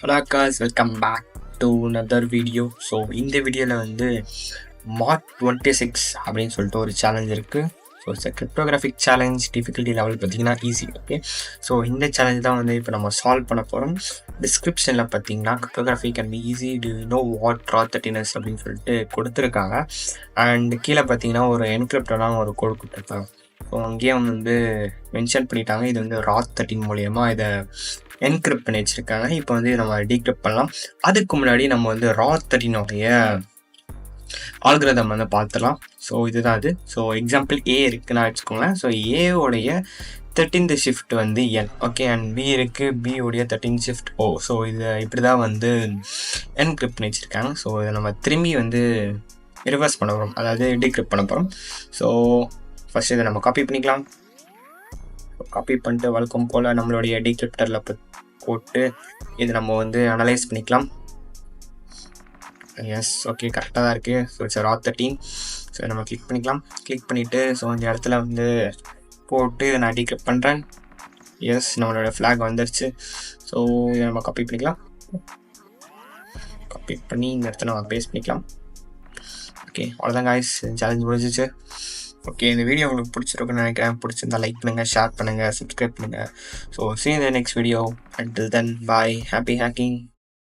Hello அக்காஸ், welcome back to another video. So இந்த வீடியோவில் வந்து மார்க் 26 அப்படின்னு சொல்லிட்டு ஒரு சேலஞ்ச் இருக்குது. So it's cryptographic challenge. Difficulty level பார்த்தீங்கன்னா ஈஸி. ஓகே, ஸோ இந்த சேலஞ்ச் தான் வந்து இப்போ நம்ம சால்வ் பண்ண போகிறோம். டிஸ்கிரிப்ஷனில் பார்த்தீங்கன்னா cryptography can be easy, to know what r0h4ncr7 அப்படின்னு சொல்லிட்டு கொடுத்துருக்காங்க. அண்ட் கீழே பார்த்தீங்கன்னா ஒரு என்கிரிப்டடான ஒரு கோட் கொடுத்துருக்காங்க. ஸோ அங்கேயும் வந்து மென்ஷன் பண்ணிட்டாங்க, இது வந்து r0h4 மூலயமா இதை என்கிரிப்ட் பண்ணி வச்சுருக்காங்க. இப்போ வந்து நம்ம டீக்ரிப்ட் பண்ணலாம். அதுக்கு முன்னாடி நம்ம வந்து r0h4 ஆல்கிரதம் வந்து பார்த்துலாம். ஸோ இதுதான் அது. ஸோ எக்ஸாம்பிள் ஏ இருக்குன்னா வச்சுக்கோங்களேன். ஸோ ஏவுடைய 13th ஷிஃப்ட் வந்து என், ஓகே, அண்ட் பி இருக்குது, பியோடைய 13th ஷிஃப்ட் ஓ. ஸோ இதை இப்படி தான் வந்து என்கிரிப்ட் பண்ணி வச்சுருக்காங்க. ஸோ இதை நம்ம திரும்பி வந்து ரிவர்ஸ் பண்ண போகிறோம், அதாவது டீக்ரிப்ட் பண்ண போகிறோம். ஸோ ஃபஸ்ட் இதை நம்ம காப்பி பண்ணிக்கலாம். காப்பி பண்ணிட்டு வழக்கம் போல் நம்மளுடைய டீக்ரிப்டரில் போட்டு இது நம்ம வந்து அனலைஸ் பண்ணிக்கலாம். எஸ், ஓகே, கரெக்டாக தான் இருக்குது. So it's r0h4. ஸோ நம்ம கிளிக் பண்ணிக்கலாம். கிளிக் பண்ணிவிட்டு ஸோ இந்த இடத்துல வந்து போட்டு நான் டீக்ரிப்ட் பண்ணுறேன். எஸ், நம்மளோட ஃப்ளாக் வந்துடுச்சு. ஸோ இதை நம்ம காப்பி பண்ணிக்கலாம். காப்பி பண்ணி இந்த இடத்துல நம்ம பேஸ்ட் பண்ணிக்கலாம். ஓகே, அவ்வளோதான் காய்ஸ், சேலஞ்ச் முடிஞ்சிச்சு. ஓகே, இந்த வீடியோ உங்களுக்கு பிடிச்சிருக்குன்னு நினைக்கிறேன். பிடிச்சிருந்தா லைக் பண்ணுங்கள், ஷேர் பண்ணுங்கள், சப்ஸ்கிரைப் பண்ணுங்கள். So see you in the next video. Until then, bye. Happy hacking.